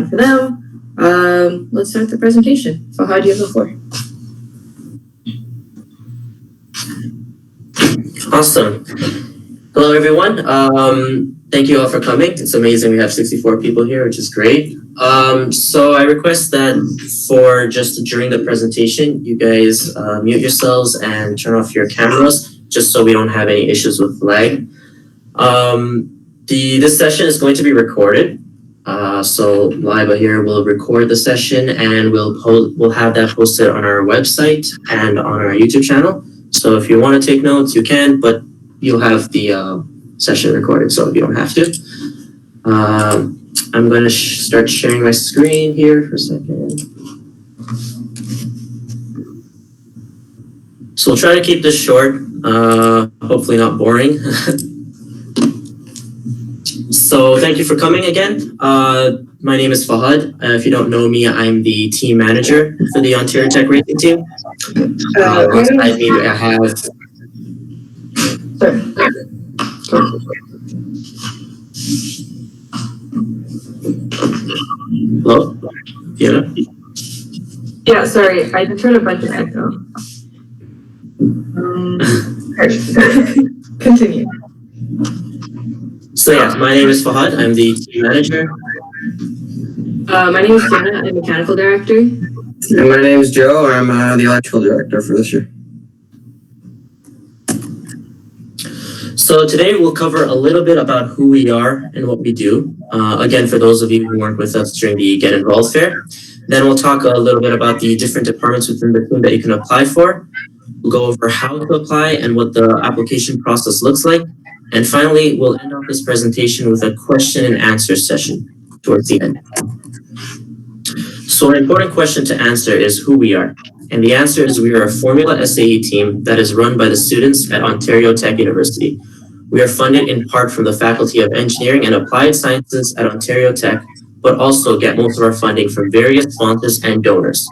fine for them. Let's start the presentation. Fahad, you have the floor. Awesome. Hello, everyone. Thank you all for coming. It's amazing. We have 64 people here, which is great. So I request that for just during the presentation, you guys mute yourselves and turn off your cameras, just so we don't have any issues with lag. This session is going to be recorded. So Liba here will record the session, and we'll have that posted on our website and on our YouTube channel. So if you want to take notes, you can, but you'll have the session recorded, so you don't have to. I'm going to start sharing my screen here for a second. So we'll try to keep this short, hopefully not boring. So thank you for coming again. My name is Fahad. If you don't know me, I'm the team manager for the Ontario Tech Racing team. Alongside me, I have... Hello? Fiona? Yeah, sorry. I just heard a bunch of echo. Continue. So yeah, my name is Fahad. I'm the team manager. My name is Fiona. I'm mechanical director. And my name is Joe. I'm the electrical director for this year. So today we'll cover a little bit about who we are and what we do. Again, for those of you who weren't with us during the Get Involved Fair. Then we'll talk a little bit about the different departments within the team that you can apply for. We'll go over how to apply and what the application process looks like. And finally, we'll end off this presentation with a question and answer session towards the end. So an important question to answer is who we are. And the answer is we are a Formula SAE team that is run by the students at Ontario Tech University. We are funded in part from the Faculty of Engineering and Applied Sciences at Ontario Tech, but also get most of our funding from various sponsors and donors.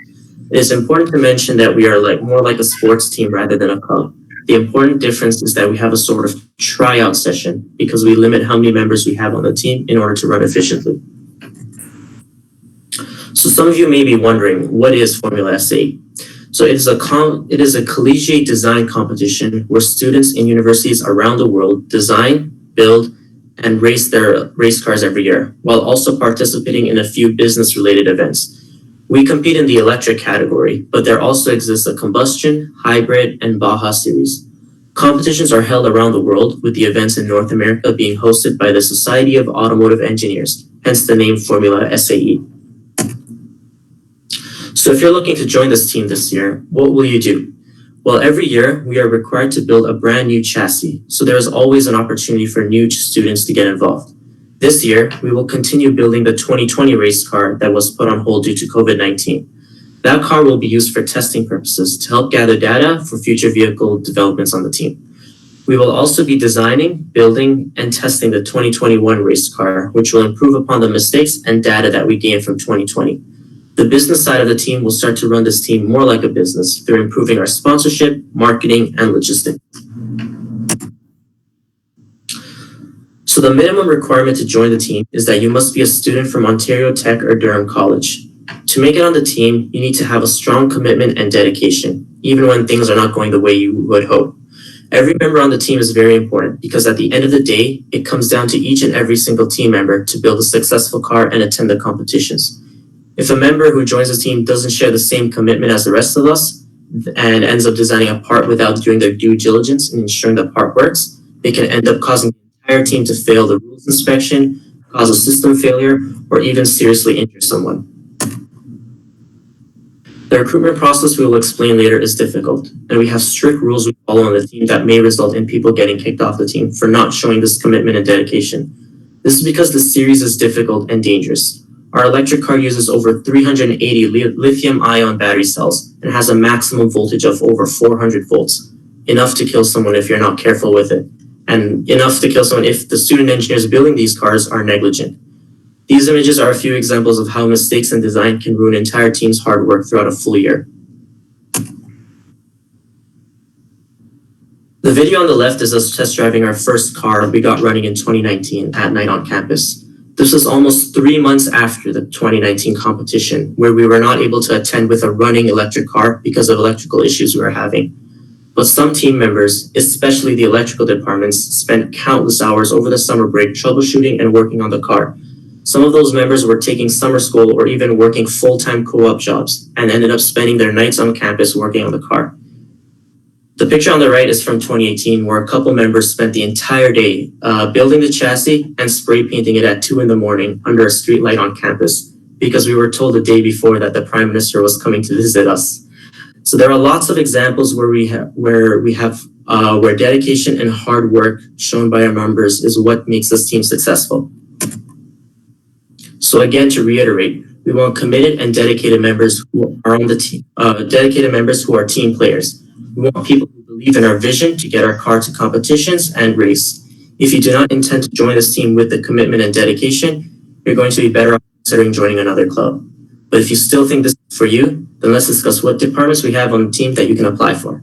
It is important to mention that we are more like a sports team rather than a club. The important difference is that we have a sort of tryout session because we limit how many members we have on the team in order to run efficiently. So some of you may be wondering, what is Formula SAE? So it is a collegiate design competition where students in universities around the world design, build, and race their race cars every year, while also participating in a few business-related events. We compete in the electric category, but there also exists a combustion, hybrid, and Baja series. Competitions are held around the world, with the events in North America being hosted by the Society of Automotive Engineers, hence the name Formula SAE. So if you're looking to join this team this year, what will you do? Well, every year we are required to build a brand new chassis, so there is always an opportunity for new students to get involved. This year, we will continue building the 2020 race car that was put on hold due to COVID-19. That car will be used for testing purposes to help gather data for future vehicle developments on the team. We will also be designing, building, and testing the 2021 race car, which will improve upon the mistakes and data that we gained from 2020. The business side of the team will start to run this team more like a business through improving our sponsorship, marketing, and logistics. So the minimum requirement to join the team is that you must be a student from Ontario Tech or Durham College. To make it on the team, you need to have a strong commitment and dedication, even when things are not going the way you would hope. Every member on the team is very important because at the end of the day, it comes down to each and every single team member to build a successful car and attend the competitions. If a member who joins the team doesn't share the same commitment as the rest of us and ends up designing a part without doing their due diligence and ensuring the part works, they can end up causing the entire team to fail the rules inspection, cause a system failure, or even seriously injure someone. The recruitment process we will explain later is difficult, and we have strict rules we follow on the team that may result in people getting kicked off the team for not showing this commitment and dedication. This is because the series is difficult and dangerous. Our electric car uses over 380 lithium-ion battery cells and has a maximum voltage of over 400 volts, enough to kill someone if you're not careful with it, and enough to kill someone if the student engineers building these cars are negligent. These images are a few examples of how mistakes in design can ruin entire teams' hard work throughout a full year. The video on the left is us test driving our first car we got running in 2019 at night on campus. This was almost 3 months after the 2019 competition, where we were not able to attend with a running electric car because of electrical issues we were having. But some team members, especially the electrical departments, spent countless hours over the summer break troubleshooting and working on the car. Some of those members were taking summer school or even working full-time co-op jobs and ended up spending their nights on campus working on the car. The picture on the right is from 2018, where a couple members spent the entire day building the chassis and spray painting it at 2 a.m. under a street light on campus, because we were told the day before that the Prime Minister was coming to visit us. So there are lots of examples where dedication and hard work shown by our members is what makes this team successful. So again, to reiterate, we want committed and dedicated members who are on the team, who are team players. We want people who believe in our vision to get our car to competitions and race. If you do not intend to join this team with the commitment and dedication, you're going to be better off considering joining another club. But if you still think this is for you, then let's discuss what departments we have on the team that you can apply for.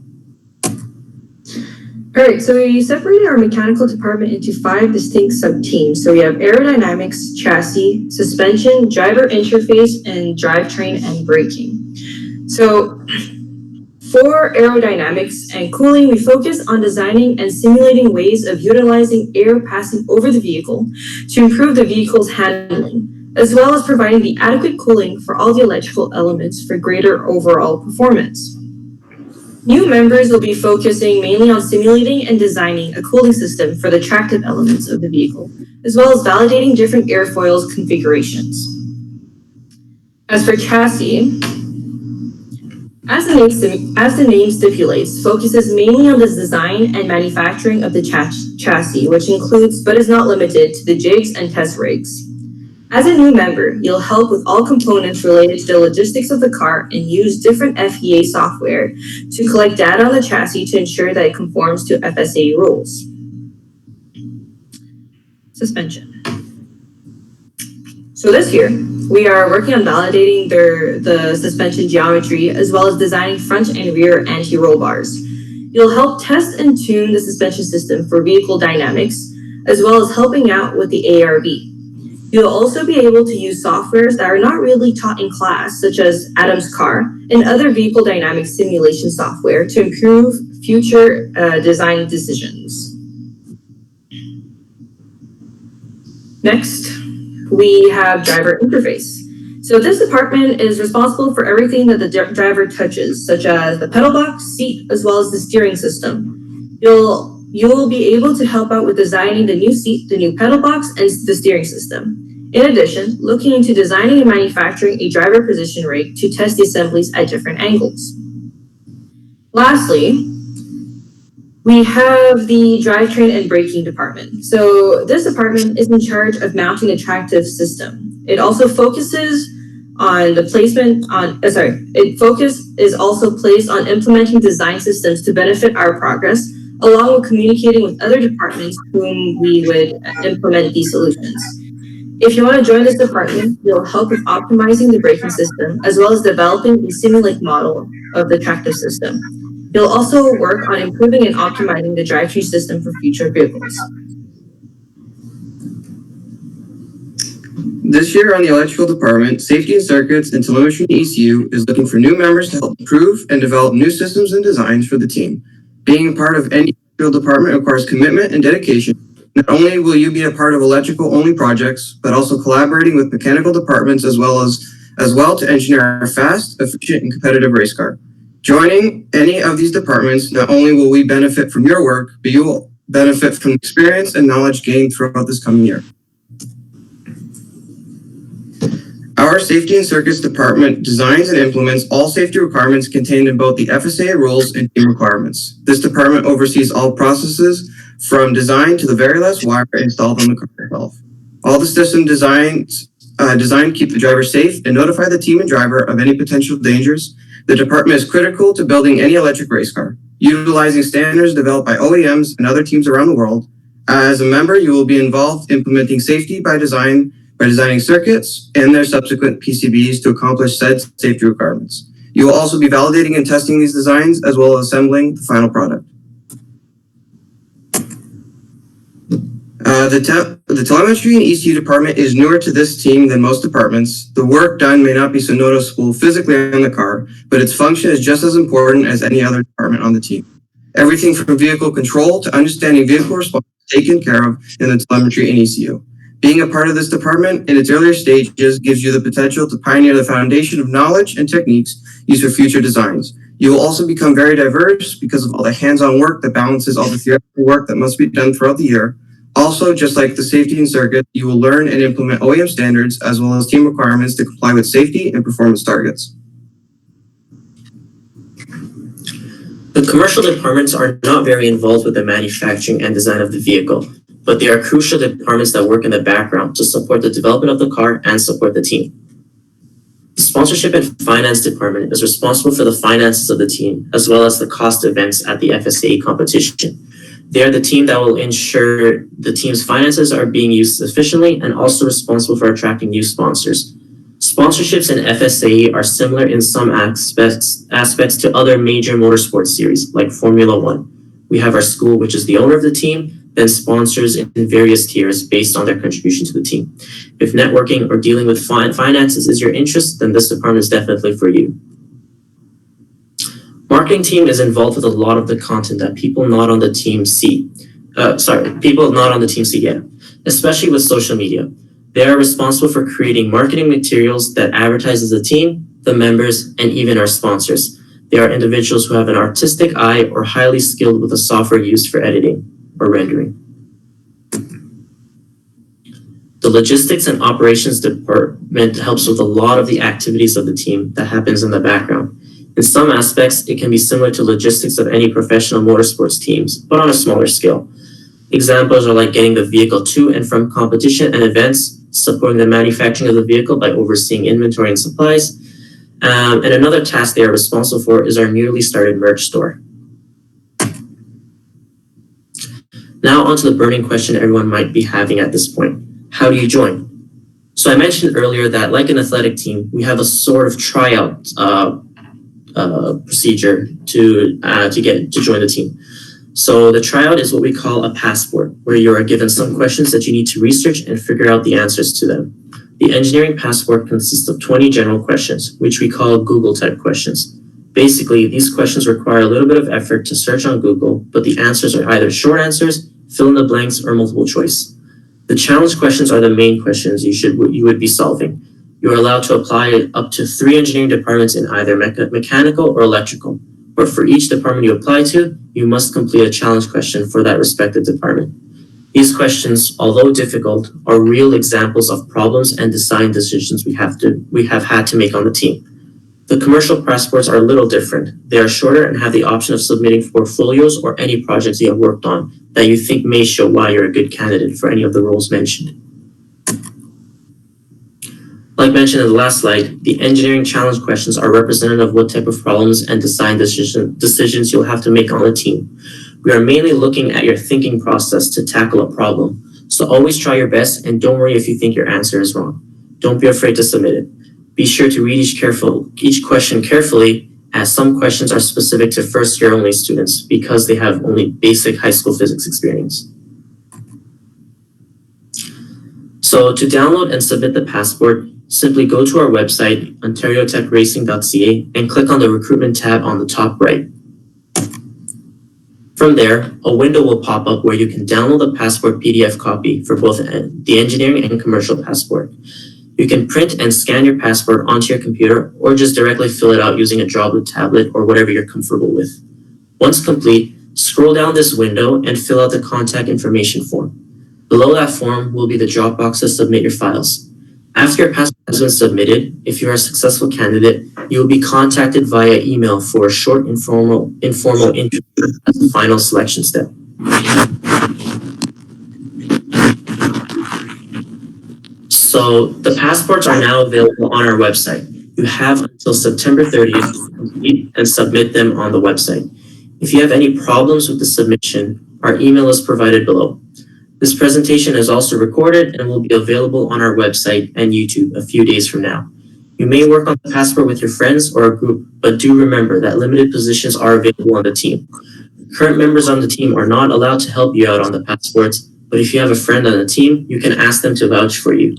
All right, so we separated our mechanical department into 5 distinct sub-teams. So we have aerodynamics, chassis, suspension, driver interface, and drivetrain and braking. So for aerodynamics and cooling, we focus on designing and simulating ways of utilizing air passing over the vehicle to improve the vehicle's handling, as well as providing the adequate cooling for all the electrical elements for greater overall performance. New members will be focusing mainly on simulating and designing a cooling system for the tractive elements of the vehicle, as well as validating different airfoils configurations. As for chassis, as the name stipulates, focuses mainly on the design and manufacturing of the chassis, which includes but is not limited to the jigs and test rigs. As a new member, you'll help with all components related to the logistics of the car and use different FEA software to collect data on the chassis to ensure that it conforms to FSA rules. Suspension. So this year, we are working on validating the suspension geometry as well as designing front and rear anti-roll bars. You'll help test and tune the suspension system for vehicle dynamics, as well as helping out with the ARB. You'll also be able to use softwares that are not really taught in class, such as Adam's Car and other vehicle dynamics simulation software to improve future design decisions. Next, we have driver interface. So this department is responsible for everything that the driver touches, such as the pedal box, seat, as well as the steering system. You'll be able to help out with designing the new seat, the new pedal box, and the steering system. In addition, looking into designing and manufacturing a driver position rig to test the assemblies at different angles. Lastly, we have the drivetrain and braking department. So this department is in charge of mounting the tractive system. It also focuses on the placement on, focus is also placed on implementing design systems to benefit our progress, along with communicating with other departments whom we would implement these solutions. If you want to join this department, you'll help with optimizing the braking system, as well as developing a simulate model of the tractive system. You'll also work on improving and optimizing the drivetrain system for future vehicles. This year on the electrical department, safety and circuits and telemetry ECU is looking for new members to help improve and develop new systems and designs for the team. Being a part of any electrical department requires commitment and dedication. Not only will you be a part of electrical-only projects, but also collaborating with mechanical departments as well to engineer a fast, efficient, and competitive race car. Joining any of these departments, not only will we benefit from your work, but you will benefit from experience and knowledge gained throughout this coming year. Our Safety and Circuits Department designs and implements all safety requirements contained in both the FSA rules and team requirements. This department oversees all processes from design to the very last wire installed on the car itself. All the system designs keep the driver safe and notify the team and driver of any potential dangers. The department is critical to building any electric race car, utilizing standards developed by OEMs and other teams around the world. As a member, you will be involved implementing safety by designing circuits and their subsequent PCBs to accomplish said safety requirements. You will also be validating and testing these designs as well as assembling the final product. The telemetry and ECU department is newer to this team than most departments. The work done may not be so noticeable physically on the car, but its function is just as important as any other department on the team. Everything from vehicle control to understanding vehicle response is taken care of in the telemetry and ECU. Being a part of this department in its earlier stages gives you the potential to pioneer the foundation of knowledge and techniques used for future designs. You will also become very diverse because of all the hands-on work that balances all the theoretical work that must be done throughout the year. Also, just like the safety and circuit, you will learn and implement OEM standards as well as team requirements to comply with safety and performance targets. The commercial departments are not very involved with the manufacturing and design of the vehicle, but they are crucial departments that work in the background to support the development of the car and support the team. The sponsorship and finance department is responsible for the finances of the team, as well as the cost events at the FSA competition. They are the team that will ensure the team's finances are being used efficiently and also responsible for attracting new sponsors. Sponsorships in FSA are similar in some aspects to other major motorsports series like Formula One. We have our school, which is the owner of the team, then sponsors in various tiers based on their contribution to the team. If networking or dealing with finances is your interest, then this department is definitely for you. Marketing team is involved with a lot of the content that people not on the team see. Especially with social media. They are responsible for creating marketing materials that advertises the team, the members, and even our sponsors. They are individuals who have an artistic eye or highly skilled with the software used for editing or rendering. The logistics and operations department helps with a lot of the activities of the team that happens in the background. In some aspects, it can be similar to logistics of any professional motorsports teams, but on a smaller scale. Examples are like getting the vehicle to and from competition and events, supporting the manufacturing of the vehicle by overseeing inventory and supplies. And another task they are responsible for is our newly started merch store. Now onto the burning question everyone might be having at this point. How do you join? So I mentioned earlier that like an athletic team, we have a sort of tryout procedure to join the team. So the tryout is what we call a passport, where you are given some questions that you need to research and figure out the answers to them. The engineering passport consists of 20 general questions, which we call Google type questions. Basically, these questions require a little bit of effort to search on Google, but the answers are either short answers, fill in the blanks, or multiple choice. The challenge questions are the main questions you would be solving. You are allowed to apply up to 3 engineering departments in either mechanical or electrical. But for each department you apply to, you must complete a challenge question for that respective department. These questions, although difficult, are real examples of problems and design decisions we have had to make on the team. The commercial passports are a little different. They are shorter and have the option of submitting portfolios or any projects you have worked on that you think may show why you're a good candidate for any of the roles mentioned. Like mentioned in the last slide, the engineering challenge questions are representative of what type of problems and design decisions you'll have to make on the team. We are mainly looking at your thinking process to tackle a problem. So always try your best and don't worry if you think your answer is wrong. Don't be afraid to submit it. Be sure to read each question carefully, as some questions are specific to first year only students because they have only basic high school physics experience. So to download and submit the passport, simply go to our website, ontariotechracing.ca, and click on the Recruitment tab on the top right. From there, a window will pop up where you can download the passport PDF copy for both the engineering and commercial passport. You can print and scan your passport onto your computer or just directly fill it out using a droplet tablet or whatever you're comfortable with. Once complete, scroll down this window and fill out the contact information form. Below that form will be the drop box to submit your files. After your passport has been submitted, if you are a successful candidate, you will be contacted via email for a short informal interview as the final selection step. So the passports are now available on our website. You have until September 30th to complete and submit them on the website. If you have any problems with the submission, our email is provided below. This presentation is also recorded and will be available on our website and YouTube a few days from now. You may work on the passport with your friends or a group, but do remember that limited positions are available on the team. Current members on the team are not allowed to help you out on the passports, but if you have a friend on the team, you can ask them to vouch for you.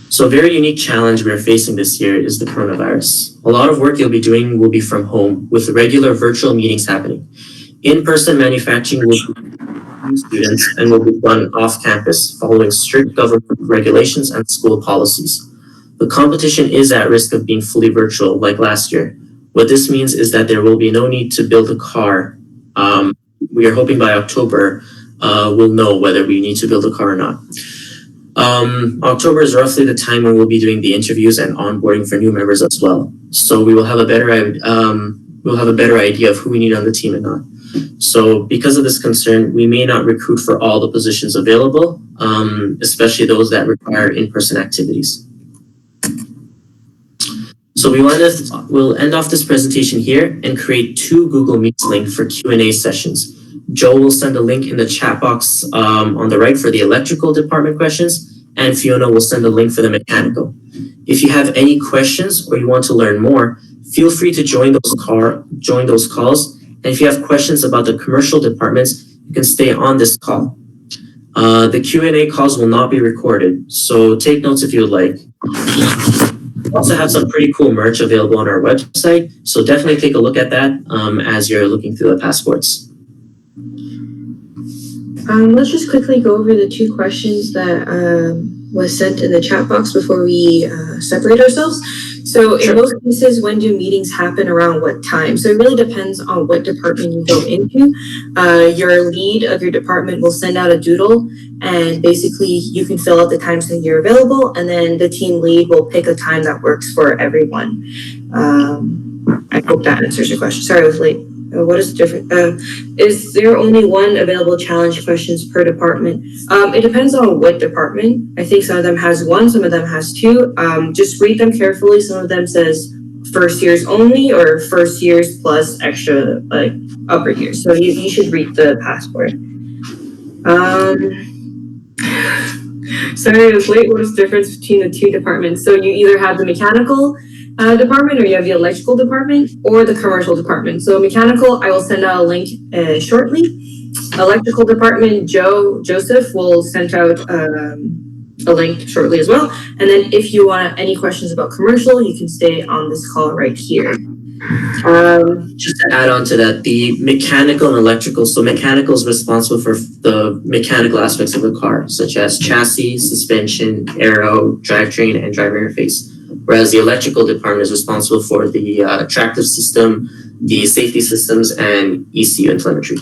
So a very unique challenge we're facing this year is the coronavirus. A lot of work you'll be doing will be from home, with regular virtual meetings happening. In-person manufacturing will be students and will be done off campus, following strict government regulations and school policies. The competition is at risk of being fully virtual, like last year. What this means is that there will be no need to build a car. We are hoping by October, we'll know whether we need to build a car or not. October is roughly the time when we'll be doing the interviews and onboarding for new members as well. So we will have a better idea of who we need on the team and not. So because of this concern, we may not recruit for all the positions available, especially those that require in-person activities. So we'll end off this presentation here and create 2 Google Meets links for Q&A sessions. Joe will send a link in the chat box on the right for the electrical department questions, and Fiona will send a link for the mechanical. If you have any questions or you want to learn more, feel free to join those calls. And if you have questions about the commercial departments, you can stay on this call. The Q&A calls will not be recorded, so take notes if you would like. We also have some pretty cool merch available on our website, so definitely take a look at that as you're looking through the passports. Let's just quickly go over the 2 questions that was sent in the chat box before we separate ourselves. So in most cases, when do meetings happen, around what time? So it really depends on what department you go into. Your lead of your department will send out a doodle, and basically you can fill out the times that you're available, and then the team lead will pick a time that works for everyone. I hope that answers your question. Sorry I was late. What is the difference? Is there only 1 available challenge questions per department? It depends on what department. I think some of them has 1, some of them has 2. Just read them carefully. Some of them says first years only, or first years plus extra like upper years. So you should read the passport. Sorry I was late. What is the difference between the 2 departments? So you either have the mechanical department, or you have the electrical department, or the commercial department. So mechanical, I will send out a link shortly. Electrical department, Joseph will send out a link shortly as well. And then if you want any questions about commercial, you can stay on this call right here. Just to add on to that, the mechanical and electrical. So mechanical is responsible for the mechanical aspects of the car, such as chassis, suspension, aero, drivetrain, and driver interface. Whereas the electrical department is responsible for the attractive system, the safety systems, and ECU and telemetry.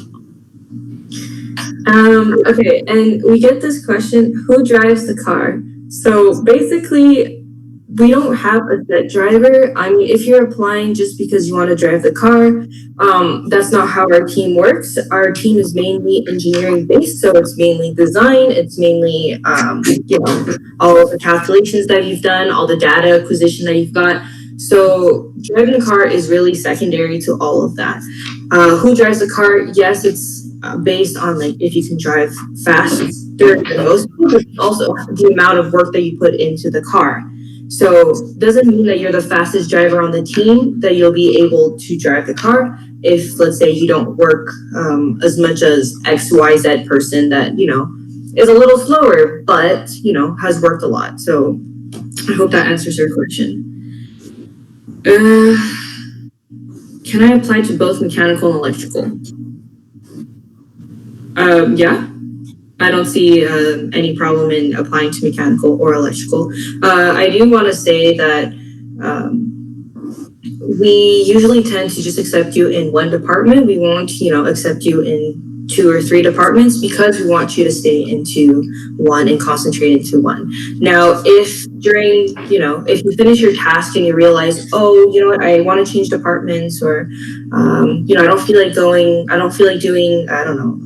Okay, and we get this question, who drives the car? So basically, we don't have a set driver. I mean, if you're applying just because you want to drive the car, that's not how our team works. Our team is mainly engineering based, so it's mainly design. It's mainly, all of the calculations that you've done, all the data acquisition that you've got. So driving a car is really secondary to all of that. Who drives the car? Yes, it's based on like if you can drive faster than most people, but also the amount of work that you put into the car. So doesn't mean that you're the fastest driver on the team that you'll be able to drive the car. If let's say you don't work as much as XYZ person that, is a little slower, but, has worked a lot. So I hope that answers your question. Can I apply to both mechanical and electrical? Yeah. I don't see any problem in applying to mechanical or electrical. I do want to say that we usually tend to just accept you in one department. We won't, accept you in 2 or 3 departments because we want you to stay into one and concentrate into one. Now, if during, if you finish your task and you realize, oh, you know what, I want to change departments, or, I don't feel like doing, I don't know,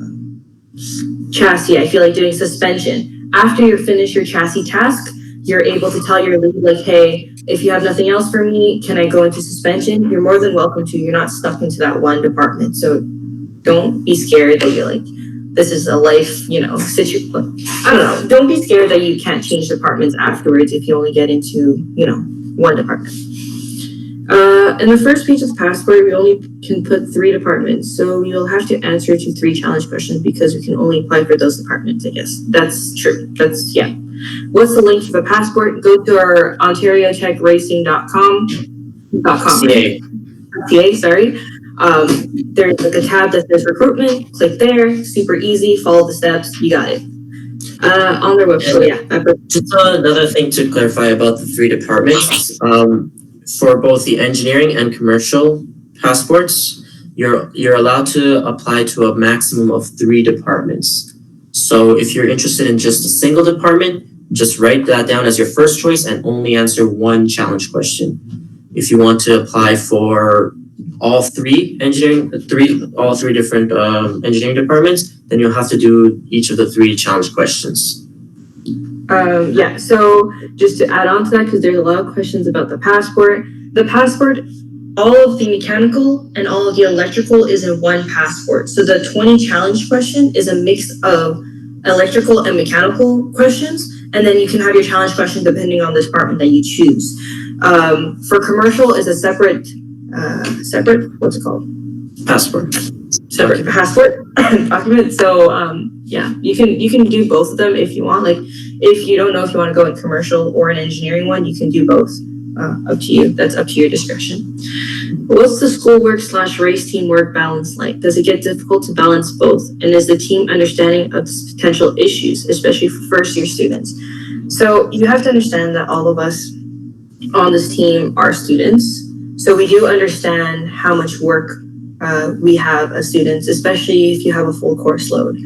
chassis, I feel like doing suspension. After you finish your chassis task, you're able to tell your lead, like, hey, if you have nothing else for me, can I go into suspension? You're more than welcome to. You're not stuck into that one department. So don't be scared that you're like, this is a life, situation. I don't know. Don't be scared that you can't change departments afterwards if you only get into, one department. In the first page of the passport, we only can put 3 departments. So you'll have to answer to 3 challenge questions because we can only apply for those departments, I guess. That's true. Yeah. What's the link for the passport? Go to our OntarioTechRacing.com. CA. CA, sorry. There's like a tab that says recruitment. Click there. Super easy. Follow the steps. You got it. On their website, Just another thing to clarify about the 3 departments. For both the engineering and commercial passports, you're allowed to apply to a maximum of 3 departments. So if you're interested in just a single department, just write that down as your first choice and only answer 1 challenge question. If you want to apply for all 3 different engineering departments, then you'll have to do each of the 3 challenge questions. Yeah, so just to add on to that, because there's a lot of questions about the passport, all of the mechanical and all of the electrical is in 1 passport. So the 20 challenge question is a mix of electrical and mechanical questions, and then you can have your challenge question depending on the department that you choose. For commercial is a separate, what's it called? Passport. Separate passport document. So yeah, you can do both of them if you want. Like if you don't know if you want to go in commercial or an engineering one, you can do both. Up to you. That's up to your discretion. What's the schoolwork/race teamwork balance like? Does it get difficult to balance both? And is the team understanding of potential issues, especially for first-year students? So you have to understand that all of us on this team are students. So we do understand how much work we have as students, especially if you have a full course load.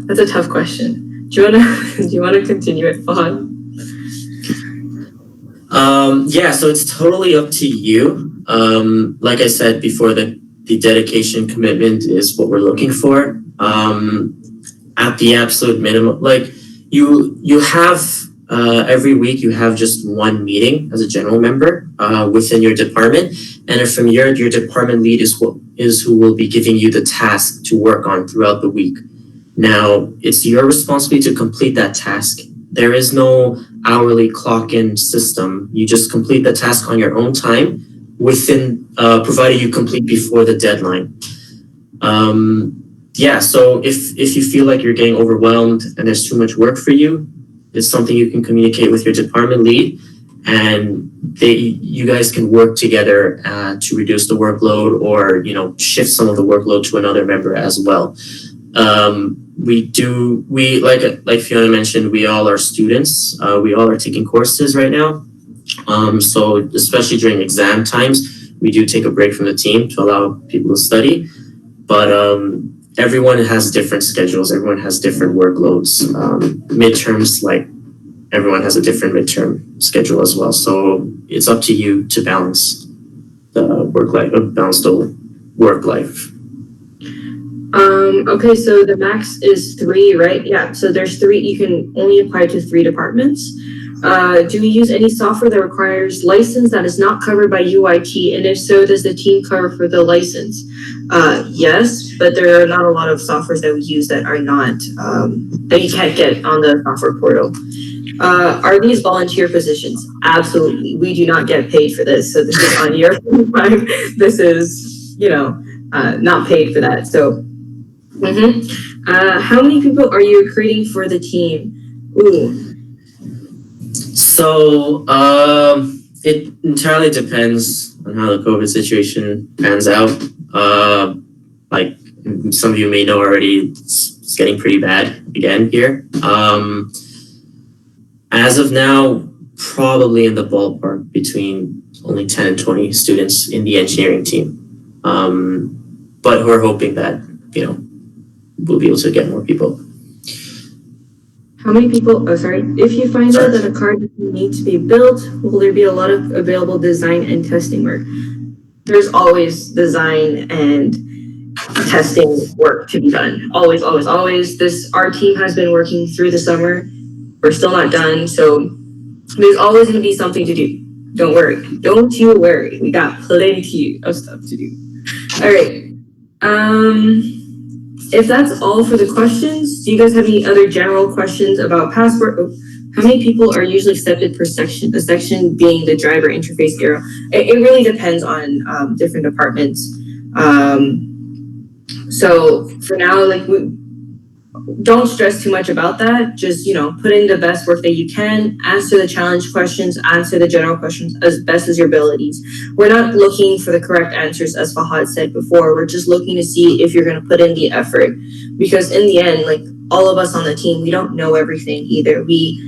That's a tough question. Do you wanna continue it, Fahan? Yeah, so it's totally up to you. Like I said before, the dedication commitment is what we're looking for. At the absolute minimum, like you have every week you have just 1 meeting as a general member within your department, and from your department lead is who will be giving you the task to work on throughout the week. Now, it's your responsibility to complete that task. There is no hourly clock-in system. You just complete the task on your own time within, provided you complete before the deadline. Yeah, so if you feel like you're getting overwhelmed and there's too much work for you, it's something you can communicate with your department lead, and you guys can work together to reduce the workload, or shift some of the workload to another member as well. We like Fiona mentioned, we all are students. We all are taking courses right now. So especially during exam times, we do take a break from the team to allow people to study. But everyone has different schedules. Everyone has different workloads. Midterms, like everyone has a different midterm schedule as well. So it's up to you to balance the work life. Okay, so the max is 3, right? Yeah, so there's 3. You can only apply to 3 departments. Do we use any software that requires license that is not covered by UIT? And if so, does the team cover for the license? Yes, but there are not a lot of softwares that we use that are not, that you can't get on the software portal. Are these volunteer positions? Absolutely. We do not get paid for this. So this is on your time. This is, not paid for that. So, how many people are you recruiting for the team? Ooh. So it entirely depends on how the COVID situation pans out. Like some of you may know already, it's getting pretty bad again here. As of now, probably in the ballpark between only 10 and 20 students in the engineering team. But we're hoping that, we'll be able to get more people. How many people, if you find out that a car doesn't need to be built, will there be a lot of available design and testing work? There's always design and testing work to be done. Always, always, always. Our team has been working through the summer. We're still not done, so there's always going to be something to do. Don't worry. Don't you worry. We got plenty of stuff to do. All right. If that's all for the questions, do you guys have any other general questions about passport? How many people are usually accepted per section? The section being the driver interface area. It really depends on different departments. So for now, like don't stress too much about that. Just, put in the best work that you can, answer the challenge questions, answer the general questions as best as your abilities. We're not looking for the correct answers, as Fahad said before. We're just looking to see if you're going to put in the effort. Because in the end, like all of us on the team, we don't know everything either. We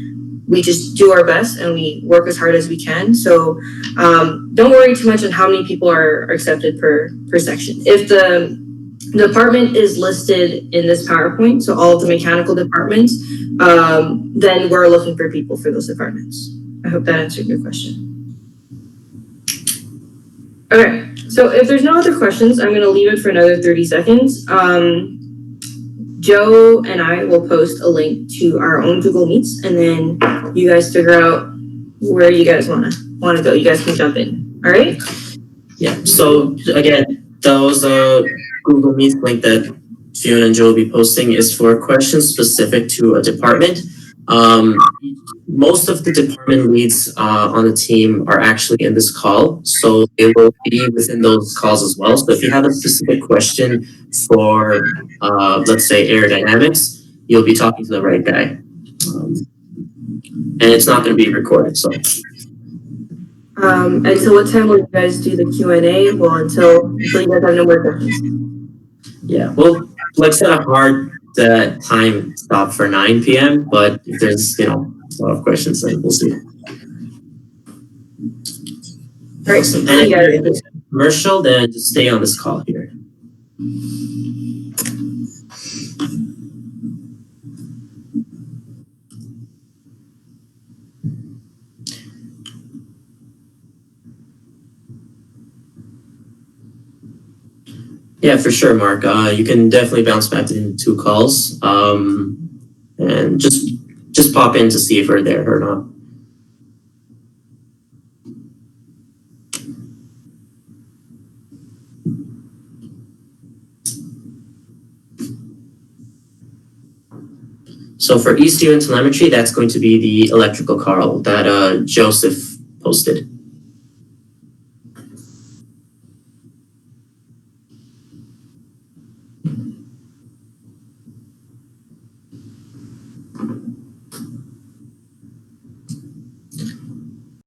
just do our best and we work as hard as we can. So don't worry too much on how many people are accepted per section. If the department is listed in this PowerPoint, so all of the mechanical departments, then we're looking for people for those departments. I hope that answered your question. Okay, so if there's no other questions, I'm gonna leave it for another 30 seconds. Joe and I will post a link to our own Google Meets, and then you guys figure out where you guys wanna go. You guys can jump in, all right? Yeah, so again, those Google Meet link that Fiona and Joe will be posting is for questions specific to a department. Most of the department leads on the team are actually in this call, so they will be within those calls as well. So if you have a specific question for, let's say, aerodynamics, you'll be talking to the right guy. And it's not going to be recorded, so. Until what time will you guys do the Q&A? Well, until you guys have no more questions. Yeah, well, like set a hard time stop for 9 p.m., but if there's, a lot of questions, then we'll see. All right, awesome. And if it's commercial, then just stay on this call here. Yeah, for sure, Mark. You can definitely bounce back in 2 calls, and just pop in to see if we're there or not. So for ECU and telemetry, that's going to be the electrical call that Joseph posted.